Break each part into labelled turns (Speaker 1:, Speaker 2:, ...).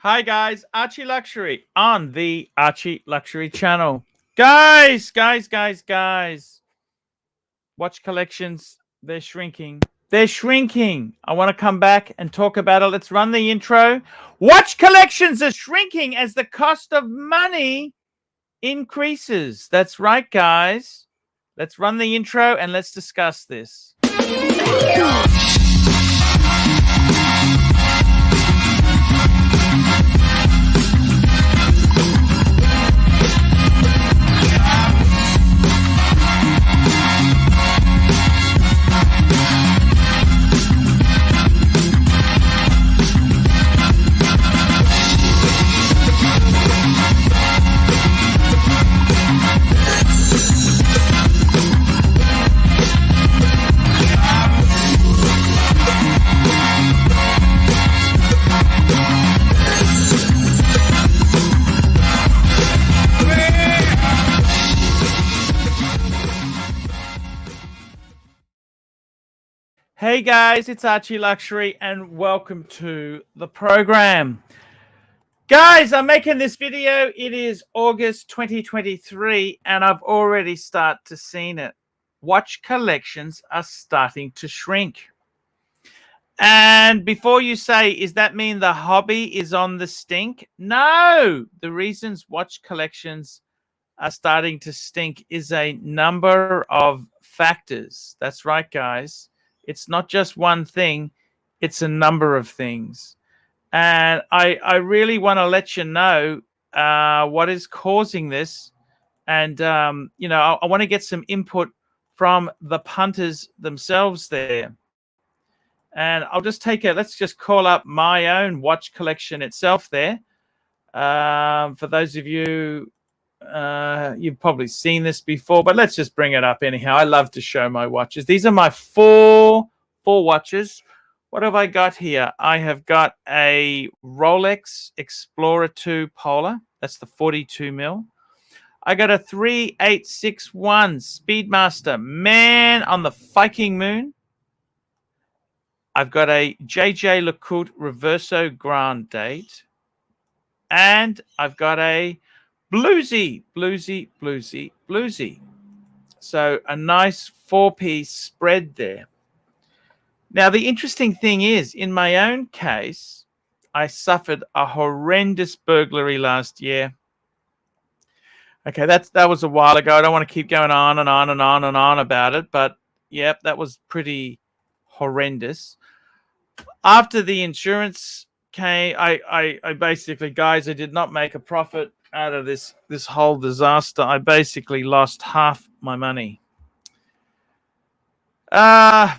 Speaker 1: Hi guys, ArchieLuxury on the ArchieLuxury channel. Guys, watch collections, they're shrinking. They're shrinking. I want to come back and talk about it. Let's run the intro. Watch collections are shrinking as the cost of money increases. That's right, guys. Let's run the intro and let's discuss this. Hey guys, it's ArchieLuxury and welcome to the program. Guys, I'm making this video. It is August 2023 and I've already started to see it. Watch collections are starting to shrink. And before you say, is that mean the hobby is on the stink? No, the reasons watch collections are starting to stink is a number of factors. That's right, guys. It's not just one thing, it's a number of things. And I really want to let you know what is causing this. And, I want to get some input from the punters themselves there. And I'll just let's just call up my own watch collection itself there. For those of you, you've probably seen this before, but let's just bring it up anyhow. I love to show my watches. These are my four watches. What have I got here? I have got a Rolex Explorer 2 Polar. That's the 42 mil. I got a 3861 Speedmaster Man on the Viking Moon. I've got a JJ LeCoultre Reverso Grand Date. And I've got a bluesy. So a nice 4-piece spread there. Now, the interesting thing is, in my own case, I suffered a horrendous burglary last year. Okay, that was a while ago. I don't want to keep going on and on and on and on about it, but yep, that was pretty horrendous. After the insurance came, I basically, guys, I did not make a profit out of this whole disaster. I basically lost half my money.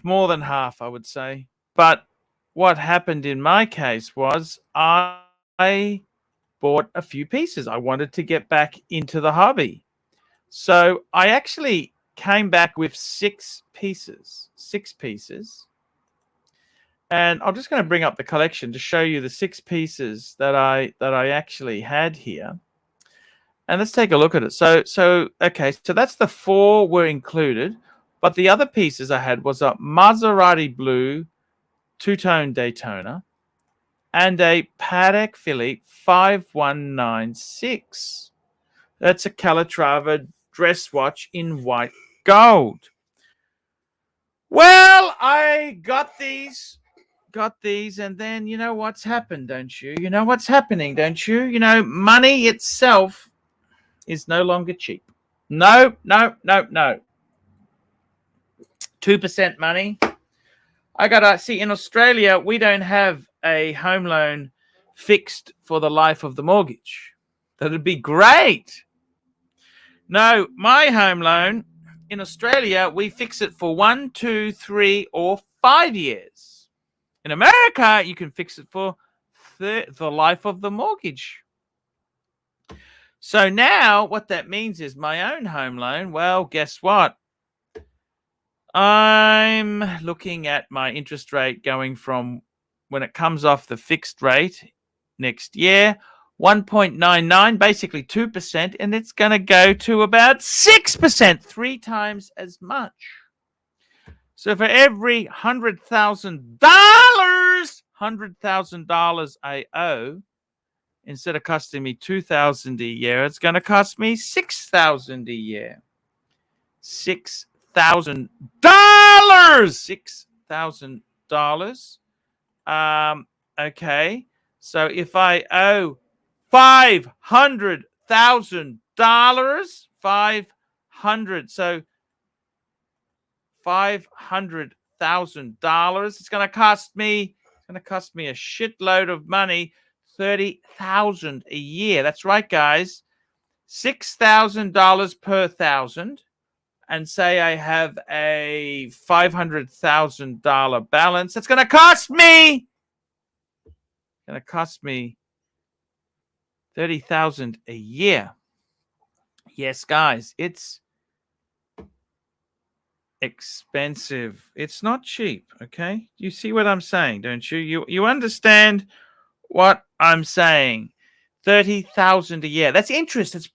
Speaker 1: More than half, I would say. But what happened in my case was I bought a few pieces. I wanted to get back into the hobby. So I actually came back with 6 pieces. And I'm just going to bring up the collection to show you the 6 pieces that I actually had here. And let's take a look at it. So that's the 4 were included. But the other pieces I had was a Maserati Blue 2-tone Daytona and a Patek Philippe 5196. That's a Calatrava dress watch in white gold. Well, I got these, and then you know what's happened, don't you? You know what's happening, don't you? You know, money itself is no longer cheap. No. 2% money. I gotta see, in Australia, we don't have a home loan fixed for the life of the mortgage. That'd be great. No, my home loan in Australia, we fix it for 1, 2, 3, or 5 years. In America, you can fix it for the life of the mortgage. So now what that means is my own home loan, well, guess what? I'm looking at my interest rate going from, when it comes off the fixed rate next year, 1.99, basically 2%, and it's going to go to about 6%, 3 times as much. So for every $100,000 I owe, instead of costing me $2,000 a year, it's going to cost me $6,000 a year. $6,000. $6,000. Okay. So if I owe $500,000, 500. So $500,000. It's going to cost me a shitload of money, $30,000 a year. That's right, guys. $6,000 per thousand. And say I have a $500,000 balance. That's going to cost me $30,000 a year. Yes, guys, it's expensive. It's not cheap, okay? You see what I'm saying, don't you? You understand what I'm saying? $30,000 a year. That's interest. It's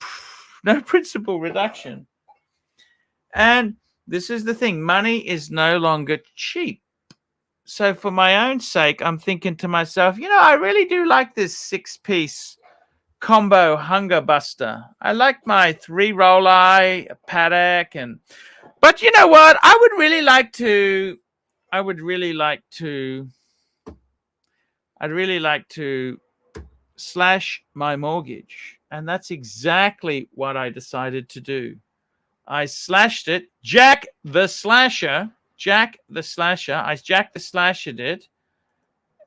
Speaker 1: no principal reduction. And this is the thing. Money is no longer cheap. So for my own sake, I'm thinking to myself, I really do like this 6-piece combo hunger buster. I like my 3 roll eye, a paddock, but you know what? I would really like to slash my mortgage. And that's exactly what I decided to do. I slashed it. Jack the Slasher did.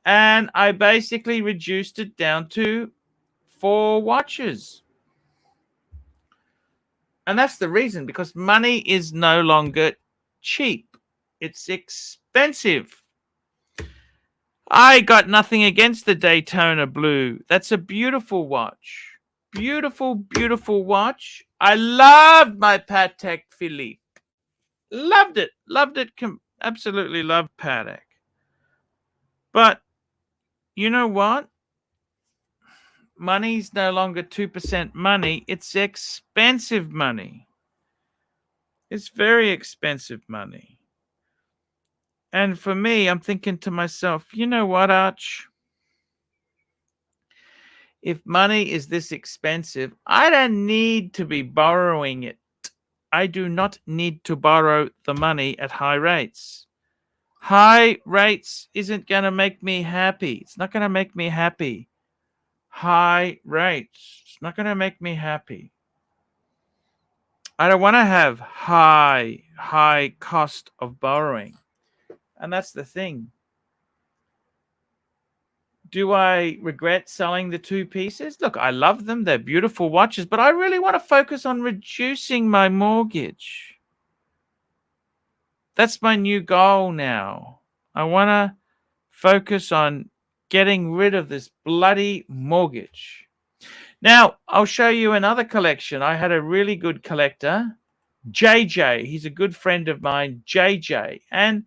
Speaker 1: And I basically reduced it down to 4 watches. And that's the reason, because money is no longer cheap. It's expensive. I got nothing against the Daytona Blue. That's a beautiful watch. Beautiful, beautiful watch. I loved my Patek Philippe. Loved it. Absolutely loved Patek. But you know what? Money's no longer 2% money. It's expensive money. It's very expensive money. And for me, I'm thinking to myself, you know what, Arch? If money is this expensive, I don't need to be borrowing it. I do not need to borrow the money at high rates. High rates isn't going to make me happy. It's not going to make me happy. High rates. It's not going to make me happy. I don't want to have high cost of borrowing. And that's the thing. Do I regret selling the 2 pieces? Look, I love them. They're beautiful watches, but I really want to focus on reducing my mortgage. That's my new goal now. I want to focus on getting rid of this bloody mortgage. Now, I'll show you another collection. I had a really good collector, JJ. He's a good friend of mine, JJ. And,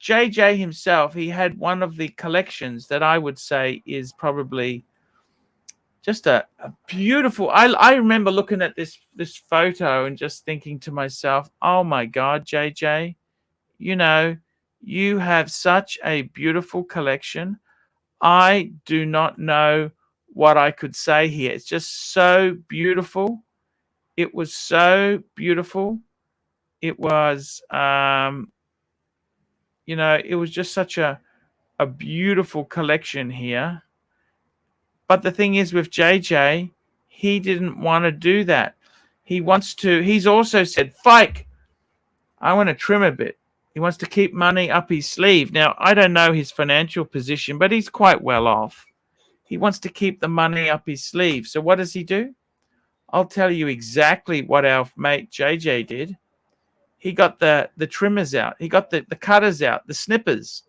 Speaker 1: JJ himself, he had one of the collections that I would say is probably just a beautiful. I remember looking at this photo and just thinking to myself, oh my God, JJ, you have such a beautiful collection. I do not know what I could say here. It's just so beautiful. It was so beautiful. It was, it was just such a beautiful collection here. But the thing is with JJ, he didn't want to do that. He's also said, Fike, I want to trim a bit. He wants to keep money up his sleeve. Now, I don't know his financial position, but he's quite well off. He wants to keep the money up his sleeve. So what does he do? I'll tell you exactly what our mate JJ did. He got the trimmers out. He got the cutters out, the snippers.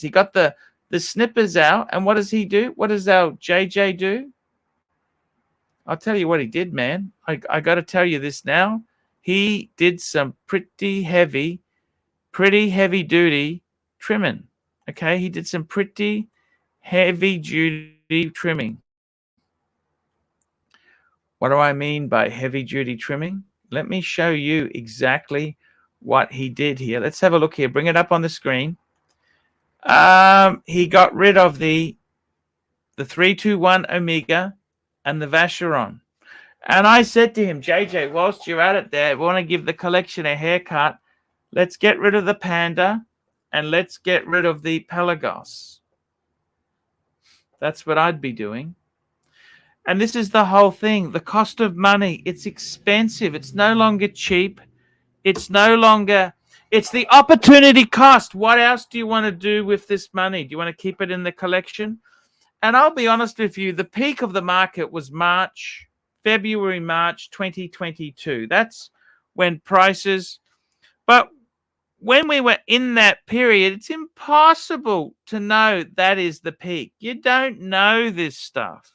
Speaker 1: He got the snippers out. And what does he do? What does our JJ do? I'll tell you what he did, man. I got to tell you this now. He did some pretty heavy duty trimming. Okay, he did some pretty heavy duty trimming. What do I mean by heavy duty trimming? Let me show you exactly what he did here. Let's have a look here. Bring it up on the screen. He got rid of the the 321 Omega, and the Vacheron. And I said to him, JJ, whilst you're at it there, we want to give the collection a haircut. Let's get rid of the Panda and let's get rid of the Pelagos. That's what I'd be doing. And this is the whole thing. The cost of money, it's expensive. It's no longer cheap. It's no longer, it's the opportunity cost. What else do you want to do with this money? Do you want to keep it in the collection? And I'll be honest with you, the peak of the market was February, March 2022. That's when prices, but when we were in that period, it's impossible to know that is the peak. You don't know this stuff.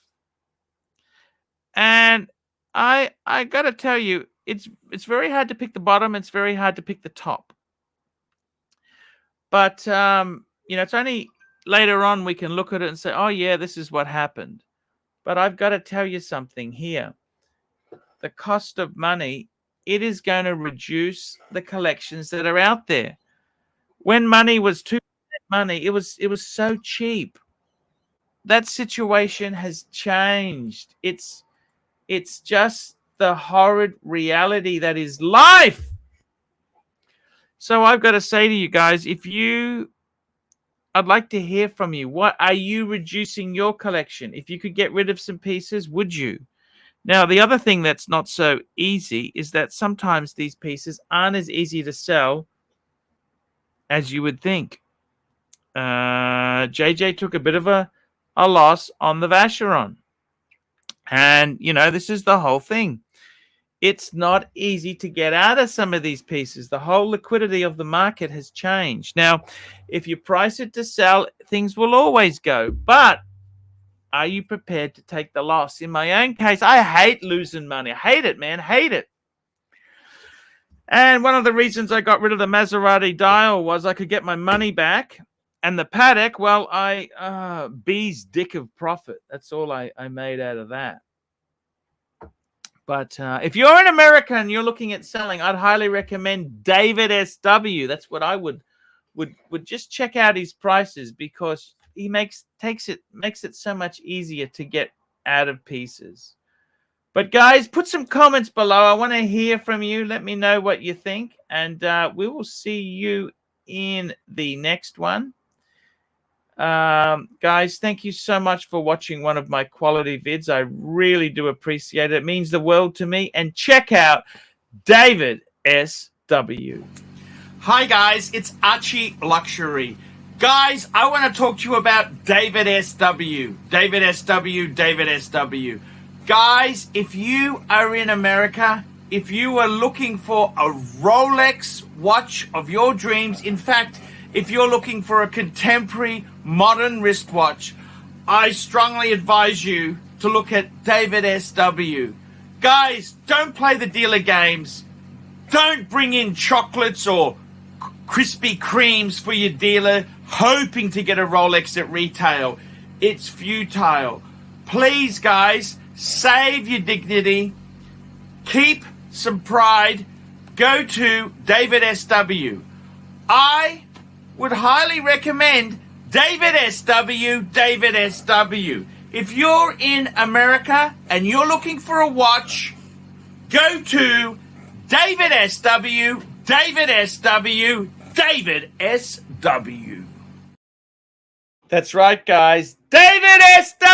Speaker 1: And I got to tell you, it's very hard to pick the bottom. It's very hard to pick the top. But, it's only later on we can look at it and say, oh, yeah, this is what happened. But I've got to tell you something here. The cost of money, it is going to reduce the collections that are out there. When money was 2% money, it was so cheap. That situation has changed. It's just the horrid reality that is life. So I've got to say to you guys, I'd like to hear from you. What are you reducing your collection? If you could get rid of some pieces, would you? Now, the other thing that's not so easy is that sometimes these pieces aren't as easy to sell as you would think. JJ took a bit of a loss on the Vacheron. And, this is the whole thing. It's not easy to get out of some of these pieces. The whole liquidity of the market has changed. Now, if you price it to sell, things will always go. But are you prepared to take the loss? In my own case, I hate losing money. I hate it, man. Hate it. And one of the reasons I got rid of the Maserati dial was I could get my money back. And the paddock, well, bee's dick of profit. That's all I made out of that. But if you're in America and you're looking at selling, I'd highly recommend David SW. That's what I would just check out his prices, because he makes it so much easier to get out of pieces. But guys, put some comments below. I want to hear from you. Let me know what you think, and we will see you in the next one. Guys, thank you so much for watching one of my quality vids. I really do appreciate it. It means the world to me. And check out David SW.
Speaker 2: Hi guys, it's ArchieLuxury. Guys, I want to talk to you about David SW. David SW, David SW. Guys, if you are in America, if you are looking for a Rolex watch of your dreams, in fact, if you're looking for a contemporary modern wristwatch, I strongly advise you to look at David SW. Guys, don't play the dealer games. Don't bring in chocolates or Krispy Kremes for your dealer hoping to get a Rolex at retail. It's futile. Please, guys, save your dignity. Keep some pride. Go to David SW. I would highly recommend David SW, David SW. If you're in America and you're looking for a watch, go to David SW, David SW, David SW.
Speaker 1: That's right, guys. David SW!